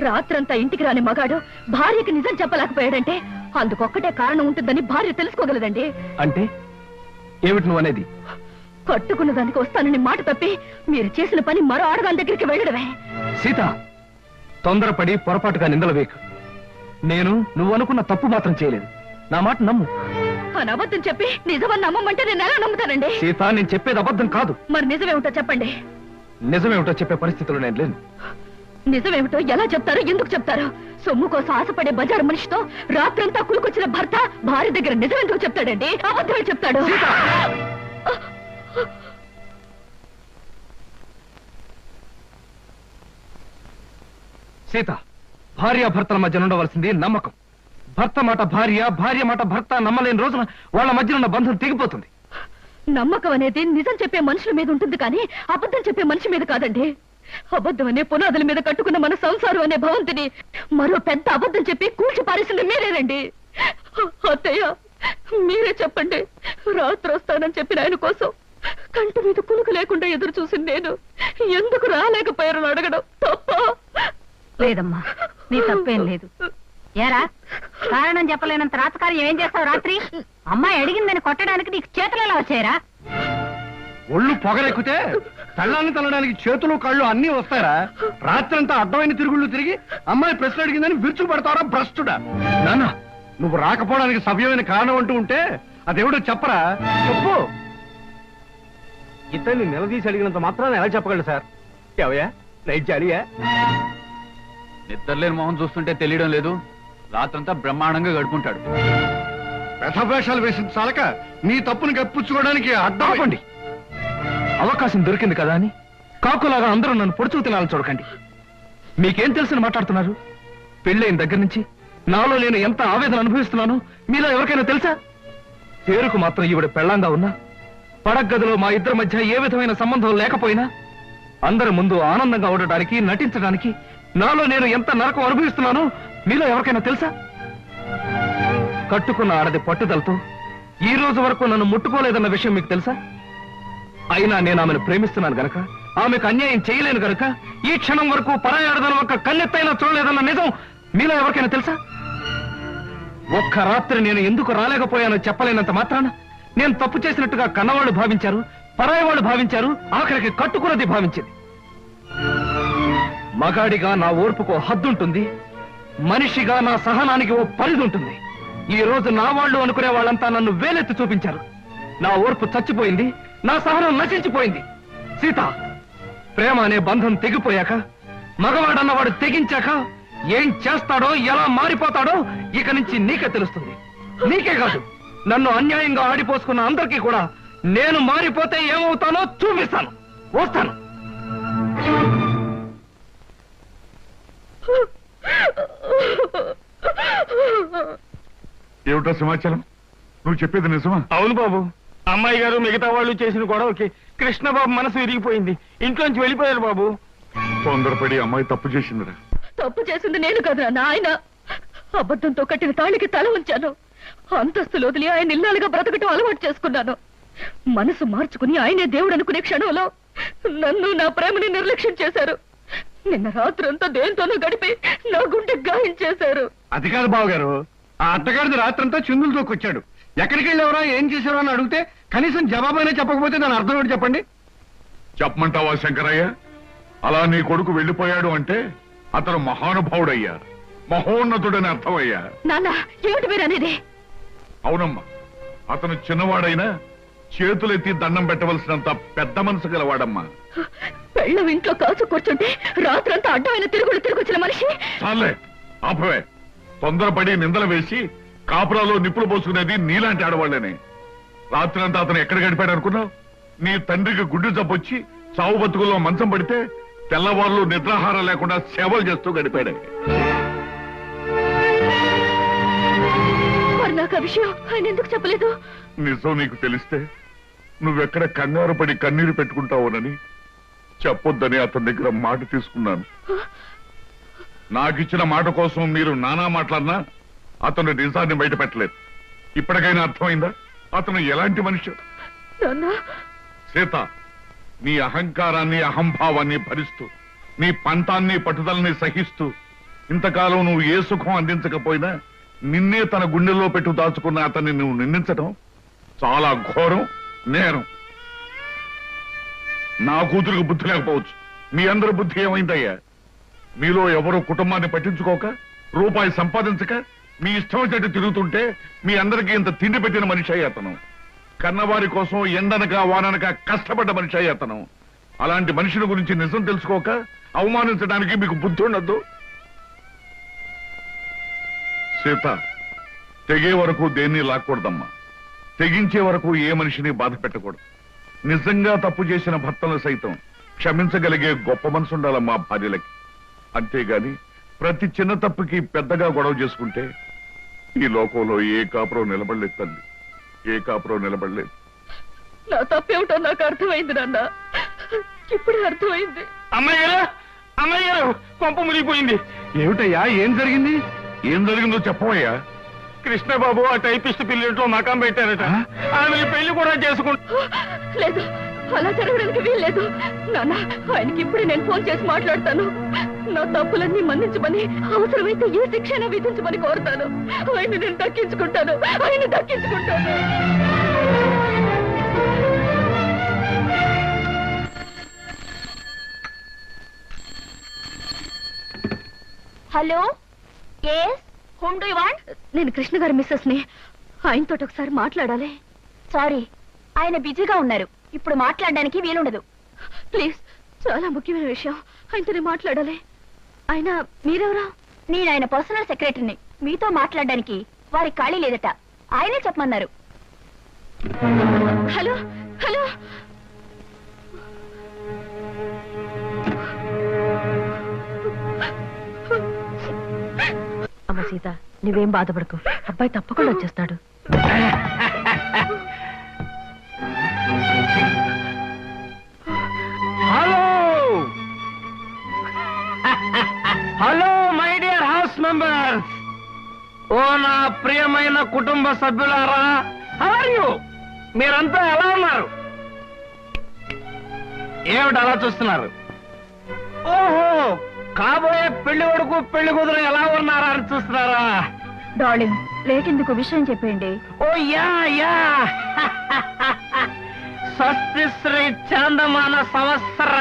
రాత్రంతా ఇంటికి రాని మగాడు భార్యకి నిజం చెప్పలేకపోయాడంటే అందుకొక్కటే కారణం ఉంటుందని భార్య తెలుసుకోగలదండి. అంటే ఏమిటి నువ్వు అనేది? కట్టుకున్న దానికి వస్తానని మాట తప్పి మీరు చేసిన పని మరో ఆడదాని దగ్గరికి వెళ్ళడమే. సీత, తొందరపడి పొరపాటుగా నిందలు వేకు. నేను నువ్వు అనుకున్న తప్పు మాత్రం చేయలేదు. నా మాట నమ్ము. అని అబద్ధం చెప్పి నిజమని నమ్మమంటే నేను ఎలా నమ్ముతానండి? సీత, నేను చెప్పేది అబద్ధం కాదు. మరి నిజమేమిటో చెప్పండి. నిజమేమిటో చెప్పే పరిస్థితుల్లో నేను లేను. నిజమేమిటో ఎలా చెప్తారో ఎందుకు చెప్తారో? సొమ్ము కోసం ఆశపడే బజారు మనిషితో రాత్రంతా కులుకొచ్చిన భర్త భార్య దగ్గర నిజమెందుకు చెప్తాడండి? అబద్ధమే చెప్తాడు. సీత, భార్యాభర్తల మధ్య ఉండవలసింది నమ్మకం. భర్త మాట భార్య, భార్య మాట భర్త నమ్మలేని రోజున వాళ్ళ మధ్య ఉన్న బంధం తెగిపోతుంది. నమ్మకం అనేది నిజం చెప్పే మనుషుల మీద ఉంటుంది కానీ అబద్ధం చెప్పే మనిషి మీద కాదండి. అబద్ధం అనే పునాదుల మీద కట్టుకున్న మన సంసారం అనే భవంతిని మరో పెద్ద అబద్ధం చెప్పి కూల్చి పారేసింది మీరేనండి. అత్తయ్య, మీరే చెప్పండి. రాత్రి వస్తానని చెప్పిన ఆయన కోసం కంటి మీద కునుకు లేకుండా ఎదురు చూసింది నేను ఎందుకు రాలేకపోయారని అడగడం తప్ప? లేదమ్మా, నీ తప్పేం లేదు. ఏరా, కారణం చెప్పలేనంత రాతకార్యం ఏం చేస్తావు రాత్రి? అమ్మాయి అడిగిందని కొట్టడానికి నీకు చేతులు ఎలా వచ్చాయరా? ఒళ్ళు పొగరెక్కితే తల్లాన్ని తల్లడానికి చేతులు కళ్ళు అన్నీ వస్తారా? రాత్రంతా అడ్డమైన తిరుగుళ్ళు తిరిగి అమ్మాయి ప్రశ్న అడిగిందని విరుచు పడతారా భ్రష్టుడా? నాన్న, నువ్వు రాకపోవడానికి సవ్యమైన కారణం అంటూ ఉంటే అదేవిడో చెప్పరా? చెప్పు. ఇతన్ని నిలదీసి అడిగినంత మాత్రాన్ని ఎలా చెప్పగలడు సార్? ఎవయా నైట్ జాలియా? నిద్రలేని మొహం చూస్తుంటే తెలియడం లేదు. రాత్రంతా బ్రహ్మాండంగా గడుపుంటాడు. వ్యధవేషాలు వేసిన చాలక నీ తప్పును కప్పించుకోవడానికి ఆపండి. అవకాశం దొరికింది కదా అని కాకులాగా అందరూ నన్ను పొడుచుకు తినాలని చూడకండి. మీకేం తెలిసిన మాట్లాడుతున్నారు? పెళ్ళైన దగ్గర నుంచి నాలో నేను ఎంత ఆవేదన అనుభవిస్తున్నానో మీలో ఎవరికైనా తెలుసా? పేరుకు మాత్రం ఈవిడ పెళ్ళంగా ఉన్నా, పడగదిలో మా ఇద్దరి మధ్య ఏ విధమైన సంబంధం లేకపోయినా అందరి ముందు ఆనందంగా ఉండటానికి, నటించడానికి నాలో నేను ఎంత నరకం అనుభవిస్తున్నానో మీలో ఎవరికైనా తెలుసా? కట్టుకున్న ఆడది పట్టుదలతో ఈ రోజు వరకు నన్ను ముట్టుకోలేదన్న విషయం మీకు తెలుసా? అయినా నేను ఆమెను ప్రేమిస్తున్నాను గనక, ఆమెకు అన్యాయం చేయలేను గనక ఈ క్షణం వరకు పరాయి ఆడదను ఒక్క కన్నెత్తైనా చూడలేదన్న నిజం మీలో ఎవరికైనా తెలుసా? ఒక్క రాత్రి నేను ఎందుకు రాలేకపోయానో చెప్పలేనంత మాత్రాన నేను తప్పు చేసినట్టుగా కన్నవాళ్ళు భావించారు, పరాయి వాళ్ళు భావించారు, ఆఖరికి కట్టుకున్నది భావించింది. మగాడిగా నా ఓర్పుకు హద్దుంటుంది, మనిషిగా నా సహనానికి ఓ పరిధి ఉంటుంది. ఈ రోజు నా వాళ్ళు అనుకునే వాళ్ళంతా నన్ను వేలెత్తి చూపించారు. నా ఓర్పు చచ్చిపోయింది, నా సహనం నశించిపోయింది. సీత, ప్రేమ అనే బంధం తెగిపోయాక, మగవాడన్నవాడు తెగించాక ఏం చేస్తాడో, ఎలా మారిపోతాడో ఇక నుంచి నీకే తెలుస్తుంది. నీకే కాదు, నన్ను అన్యాయంగా ఆడిపోసుకున్న అందరికీ కూడా నేను మారిపోతే ఏమవుతానో చూపిస్తాను. వస్తాను. ఏమిటో సమాచారం? నువ్వు చెప్పేది నిజమా? అవును బాబు, అమ్మాయి గారు మిగతా వాళ్ళు చేసిన గొడవకి కృష్ణబాబు మనసు విరిగిపోయింది. ఇంట్లోంచి వెళ్ళిపోయారు బాబు. తొందరపడి అమ్మాయి తప్పు చేసిందిరా. తప్పు చేసింది నేను కదా నాయన. అబద్ధంతో కట్టిన తాళికి తల ఉంచాను. అంతస్తులు వదిలి ఆయన ఇల్లాలుగా బ్రతకటం అలవాటు చేసుకున్నాను. మనసు మార్చుకుని ఆయనే దేవుడు అనుకునే క్షణంలో నన్ను, నా ప్రేమని నిర్లక్ష్యం చేశారు. నిన్న రాత్రంతా దేంతోనూ గడిపి నా గుండె గాయం చేశారు. అది కాదు బావగారు, ఆ అత్తగారిది రాత్రంతా చిందులు తోకొచ్చాడు. ఎక్కడికి వెళ్ళేవరా, ఏం చేశారో అని అడిగితే కనీసం జవాబైనా చెప్పకపోతే దాని అర్థం ఏంటి చెప్పండి? చెప్పమంటావా శంకరయ్య? అలా నీ కొడుకు వెళ్ళిపోయాడు అంటే అతను మహానుభావుడయ్యా, మహోన్నతుడని అర్థమయ్యా. నాన్న, ఏమిటి మీరు అనేది? అవునమ్మా, అతను చిన్నవాడైనా చేతులెత్తి దండం పెట్టవలసినంత పెద్ద మనసు గలవాడమ్మా. పెళ్ళం ఇంట్లో కాచు కూర్చుంటే రాత్రంతా అడ్డమైన తిరుగులు తిరిగొచ్చిన మనిషి. చాలే, ఆపవే. తొందరపడి నిందలు వేసి కాపురాలో నిప్పులు పోసుకునేది నీలాంటి ఆడవాళ్లేనే. రాత్రంతా అతను ఎక్కడ గడిపాడు అనుకున్నావు? నీ తండ్రికి గుడ్డు జబ్బొచ్చి చావు బతుకుల్లో మంచం పడితే తెల్లవాళ్ళు నిద్రాహారం లేకుండా సేవలు చేస్తూ గడిపాడే. మరి నాకు ఆ విషయం ఆయన ఎందుకు చెప్పలేదు? నిజం నీకు తెలిస్తే నువ్వెక్కడ కంగారు పడి కన్నీరు పెట్టుకుంటావునని చెప్పొద్దని అతని దగ్గర మాట తీసుకున్నాను. నాకిచ్చిన మాట కోసం మీరు నానా మాట్లాడినా అతను నిజాన్ని బయట పెట్టలేదు. ఇప్పటికైనా అర్థమైందా అతను ఎలాంటి మనిషి? సీత, నీ అహంకారాన్ని, అహంభావాన్ని భరిస్తూ, నీ పంతాన్ని, పట్టుదలని సహిస్తూ ఇంతకాలం నువ్వు ఏ సుఖం అందించకపోయినా నిన్నే తన గుండెల్లో పెట్టు దాచుకున్న అతన్ని నువ్వు నిందించడం చాలా ఘోరం, నేరం. నా కూతురికి బుద్ధి లేకపోవచ్చు, మీ అందరి బుద్ధి ఏమైందయ్యా? మీలో ఎవరో కుటుంబాన్ని పట్టించుకోక, రూపాయి సంపాదించక మీ ఇష్టం వచ్చేట్టు తిరుగుతుంటే మీ అందరికీ ఇంత తిండి పెట్టిన మనిషి అయ్యి అతను. కన్నవారి కోసం ఎండనక వాననక కష్టపడ్డ మనిషి అయ్యి అతను. అలాంటి మనుషుల గురించి నిజం తెలుసుకోక అవమానించడానికి మీకు బుద్ధి ఉండద్దు. సీత, తెగే వరకు దేన్ని లాక్కూడదమ్మా. తెగించే వరకు ఏ మనిషిని బాధ పెట్టకూడదు. నిజంగా తప్పు చేసిన భర్తలు సైతం క్షమించగలిగే గొప్ప మనసు ఉండాలమ్మా భార్యలకి. అంతేగాని ప్రతి చిన్న తప్పుకి పెద్దగా గొడవ చేసుకుంటే ఈ లోకంలో ఏ కాపురం నిలబడలేదు తల్లి, ఏ కాపురం నిలబడలేదు. నా తప్పేమిటో నాకు అర్థమైంది నాన్న, ఇప్పుడే అర్థమైంది. అమ్మాయి గారు కొంప మునిగిపోయింది. ఏమిటయ్యా, ఏం జరిగింది? ఏం జరిగిందో చెప్పవయ్యా. కృష్ణబాబు ఆ టైపిస్ట్ పిల్లెంట్లో మకాం పెట్టారట. ఆమె పెళ్లి కూడా చేసుకుంటా. లేదు, అలా జరగడానికి వీల్లేదు నాన్న. ఆయనకి ఇప్పుడే నేను ఫోన్ చేసి మాట్లాడతాను. నా తప్పులన్నీ మన్నించమని, అవసరమైతే ఏ శిక్షణ విధించమని కోరుతాను. ఆయన నేను దక్కించుకుంటాను, ఆయన దక్కించుకుంటాను. Hello, yes, whom do you want? నేను కృష్ణ గారి మిస్సెస్ ని. ఆయనతో ఒకసారి మాట్లాడాలి. సారీ, ఆయన బిజీగా ఉన్నారు, ఇప్పుడు మాట్లాడడానికి వీలుండదు. ప్లీజ్, చాలా ముఖ్యమైన విషయం, ఆయనతోనే మాట్లాడాలి. ఆయన మీరెవరా? నేను ఆయన పర్సనల్ సెక్రటరీని. మీతో మాట్లాడడానికి వారి ఖాళీ లేదట, ఆయనే చెప్పమన్నారు. హలో హలో, అమ్మ సీత, నువ్వేం బాధపడకు, అబ్బాయి తప్పకుండా వచ్చేస్తాడు. Hello hello my dear house members, ఓ నా ప్రియమైన కుటుంబ సభ్యులారా, హౌ ఆర్ యు? మీరంతా ఎలా ఉన్నారు? ఏమిటి అలా చూస్తున్నారు? ఓహో, కాబోయే పెళ్లి కొడుకు పెళ్లి కూతురు ఎలా ఉన్నారా అని చూస్తున్నారా? డార్లింగ్, లేట్ ఎందుకు, విషయం చెప్పండి. ఓ యా యా స్వస్తి శ్రీ చాందమాన సంవత్సర,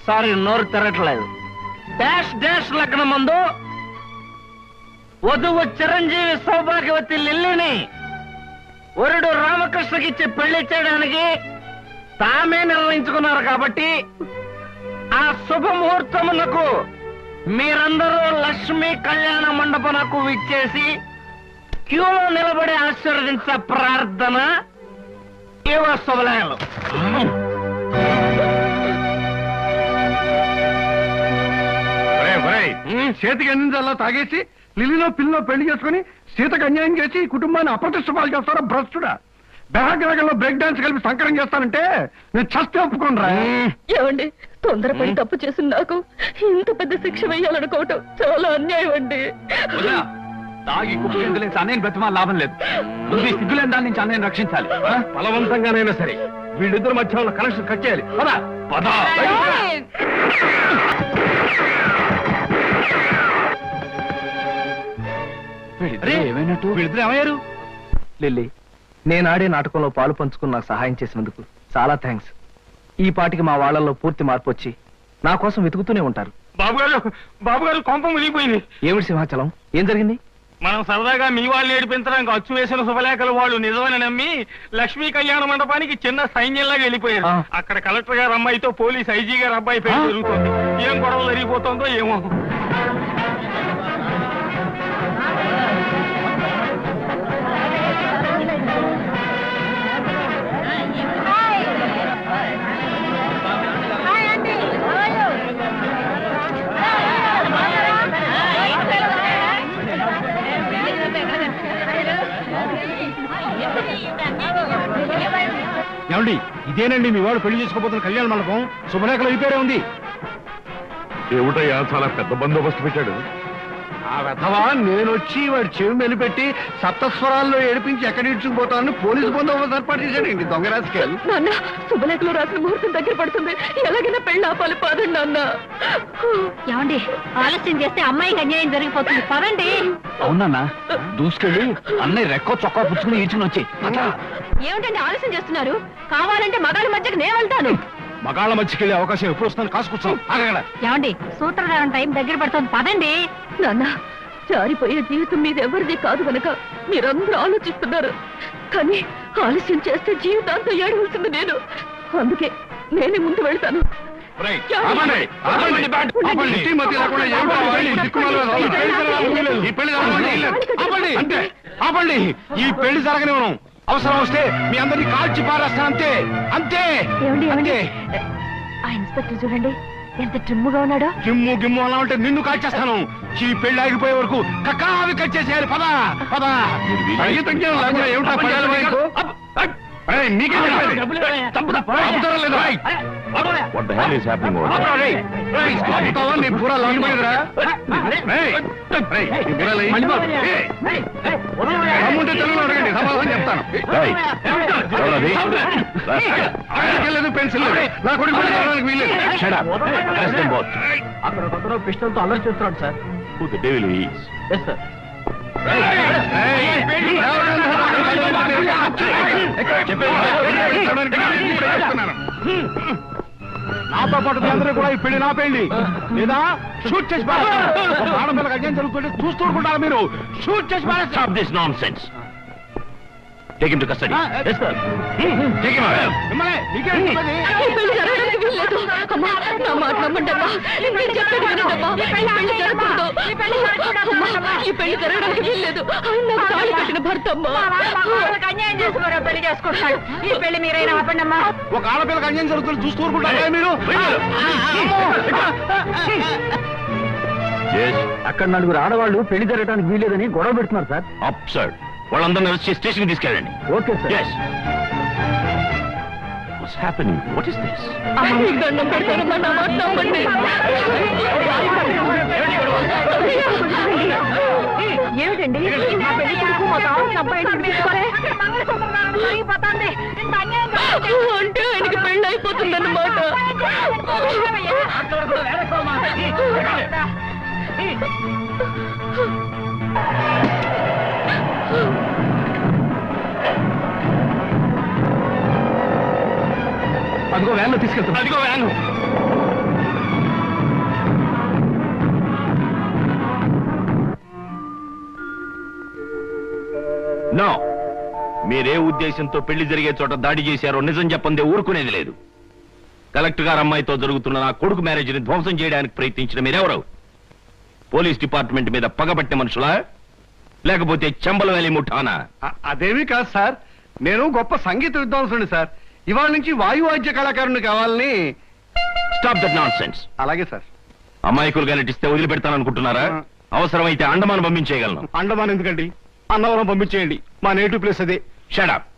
సారీ నోరు తిరగట్లేదు, డాష్ డాష్ లగ్నం ముందు వధువు చిరంజీవి సౌభాగ్యవతి లిల్లిని వరుడు రామకృష్ణకి ఇచ్చి పెళ్లి చేయడానికి తామే నిర్ణయించుకున్నారు. కాబట్టి ఆ శుభముహూర్తమునకు మీరందరూ లక్ష్మీ కళ్యాణ మండపమునకు విచ్చేసి క్యూలో నిలబడి ఆశీర్వదించ ప్రార్థన. ఇవ శుభలేఖలు. చేతికి అందించాలా తాగేసి లిల్లిలో పిల్లలో పెళ్లి చేసుకుని సీతకు అన్యాయం చేసి కుటుంబాన్ని అప్రతిష్ట పాలు చేస్తారా భ్రష్టుడా? బెహాగ్రగంలో బ్రేక్ డాన్స్ కలిపి సంకరం చేస్తానంటే నేను చస్తే ఒప్పుకోనరా. ఏమండి, తొందరపడి తప్పు చేసిన నాకు ఇంత పెద్ద శిక్ష వేయాలనుకోవటం చాలా అన్యాయం అండి. తాగి కుప్పి అన్నయ్యని బ్రతిమాల లాభం లేదు. ముందు ఈ సిగ్గులేని దాని నుంచి అన్నయ్యని రక్షించాలి. బలవంతంగానైనా సరే వీళ్ళిద్దరు మధ్య ఉన్న కనెక్షన్ కట్ చేయాలి. పద పద. ఏమైనట్టు? వీళ్ళిద్దరు ఏమయ్యారు? లిల్లీ, నేను ఆడే నాటకంలో పాలు పంచుకుని నాకు సహాయం చేసినందుకు చాలా థ్యాంక్స్. ఈ పాటికి మా వాళ్ళల్లో పూర్తి మార్పు వచ్చి నా కోసం వెతుకుతూనే ఉంటారు. బాబుగారు కొంప మునిగిపోయింది. ఏమిటి సింహాచలం, ఏం జరిగింది? మనం సరదాగా మీ వాళ్ళు ఏడిపించడానికి అచ్చు వేసిన శుభలేఖలు వాళ్ళు నిజమని నమ్మి లక్ష్మీ కళ్యాణ మండపానికి చిన్న సైన్యంలాగా వెళ్ళిపోయారు. అక్కడ కలెక్టర్ గారు అమ్మాయితో పోలీస్ ఐజీ గారు అబ్బాయి పేరు జరుగుతోంది. ఏం గొడవలు జరిగిపోతుందో ఏమో. ఏమండి, ఇదేనండి మీ వాడు పెళ్లి చేసుకోబోతున్న కళ్యాణ మండపం. శుభలేఖలు అయిపోయారే ఉంది. ఏమిటయ్యా, చాలా పెద్ద బందోబస్తు పెట్టాడు. ఆ వెధవా నేనొచ్చి వాడి చెవి మెలిపెట్టి సప్తస్వరాల్లో ఏడిపించి ఎక్కడ ఇడ్చుకుపోతానని పోలీసు బందోబస్తు ఏర్పాటు చేశాడండి దొంగ రాజకీయాలు. నాన్న, శుభలేఖలో రాసిన ముహూర్తం దగ్గర పడుతుంది, ఎలాగైనా పెళ్లి ఆపాలి. పదండి నాన్న. ఏమండి, ఆలస్యం చేస్తే అమ్మాయికి అన్యాయం జరిగిపోతుంది, పదండి. అవునన్నా, దూసుకెళ్ళి అన్నయ్య రెక్కో చొక్కా పుచ్చుకుని ఈడ్చుకుని వచ్చి. ఏమిటండి ఆలస్యం చేస్తున్నారు? కావాలంటే మగాళ్ళ మధ్యకి నేను వెళ్తాను. మగాళ్ళ మధ్యకి వెళ్ళే అవకాశం ఎప్పుడు వస్తుందని కాసుకొచ్చాం. ఏమండి, సూత్రధారం టైం దగ్గర పడుతుంది, పదండి. నాన్న, జారిపోయే జీవితం మీద ఎవరిది కాదు కనుక మీరందరూ ఆలోచిస్తున్నారు. కానీ ఆలస్యం చేస్తే జీవితాంతం ఏడవలసింది నేను. అందుకే నేనే ముందు వెళ్తాను. ఆపండి, ఈ పెళ్లి జరగనివ్వను. అవసరం వస్తే మీ అందరినీ కాల్చి పారేస్తాను, అంతే అంతే. ఏమండి ఆ ఇన్స్పెక్టర్ చూడండి ఎంత ట్రిమ్ముగా ఉన్నాడో. గిమ్ము అలా ఉంటే నిన్ను కాల్చేస్తాను. ఈ పెళ్లి ఆగిపోయే వరకు కక్కావి కట్ చేసేయాలి. పద పద. ఏమిటా మీకే నీ పూరా లాగిపోయిందిరా. అమ్ముంటే తెలుగులో అడగండి, సమాధానం చెప్తాను. లేదు పెన్సిల్ లేదు, నా కొడుకు వీల్లేదు. అక్కడ పిస్టల్ తో అల్లరి చేస్తున్నాడు సార్. నాతో పాటు మీ అందరూ కూడా ఈ పెళ్లి నా పెళ్లి లేదా షూట్ చేసి ఆడపిల్లకి అన్యాయం జరుగుతుంటే చూస్తూ ఉంటారు మీరు. షూట్ చేసి Stop this nonsense. Take him to custody. Yes, sir. Take him out. మిమ్మల్ని మీకే ఈ పెళ్లి జరగడానికి వీల్లేదు. అమ్మా, నా మాట నమ్మండి అమ్మా. నేను చెప్పేది వినండమ్మా. ఈ పెళ్లి జరగకూడదు. అమ్మా, ఈ పెళ్లి జరగడానికి వీల్లేదు. ఆయన నాకు తాళి కట్టిన భర్త అమ్మా. అన్యాయం చేసుకోరా పెళ్లి చేసుకుంటాడు. ఈ పెళ్లి మీరైనా ఆపండి అమ్మా. ఒక ఆడపిల్లకి అన్యాయం జరుగుతుంది చూస్తూ ఊరుకుంటారా మీరు? అక్కడ నలుగురు ఆడవాళ్ళు పెళ్లి జరగడానికి వీలేదని గొడవ పెడుతున్నారు సార్. Absurd. వాళ్ళందరినీ అరెస్ట్ చేసి స్టేషన్ తీసుకెళ్ళండి. Okay sir. Yes. What's happening? What is this? మీకు దండం పెడతానమ్మా, నా మాట నమ్మండి. ఏమిటండి నా పెళ్లి కొడుకు మా తాను అబ్బాయి అంటే ఆయనకి పెళ్లి అయిపోతుందన్నమాట. అదిగో వ్యాన్లో తీసుకెళ్తాను. అదిగో వ్యాను. నో, మీరే ఉద్దేశంతో పెళ్లి జరిగే చోట దాడి చేశారో నిజం చెప్పందే ఊరుకునేది లేదు. కలెక్టర్ గారు అమ్మాయితో జరుగుతున్న నా కొడుకు మ్యారేజ్ని ధ్వంసం చేయడానికి ప్రయత్నించిన మీరెవరు? పోలీస్ డిపార్ట్మెంట్ మీద పగబట్టిన మనుషులా, లేకపోతే చంబల వ్యాలీ ముఠానా? అదేమీ కాదు సార్, నేను గొప్ప సంగీత విద్వాంసుని సార్. ఇవాళ నుంచి వాయువాద్య కళాకారుని కావాలని. Stop that nonsense. అలాగే సార్. అమాయకులుగా నటిస్తే వదిలిపెడతాననుకుంటున్నారా? అవసరమైతే అండమాన్ పంపించేయగలను. అండమాన్ ఎందుకండి, అన్నవరం పంపించేయండి. మా నేటివ్ ప్లేస్ అదే. Shut up.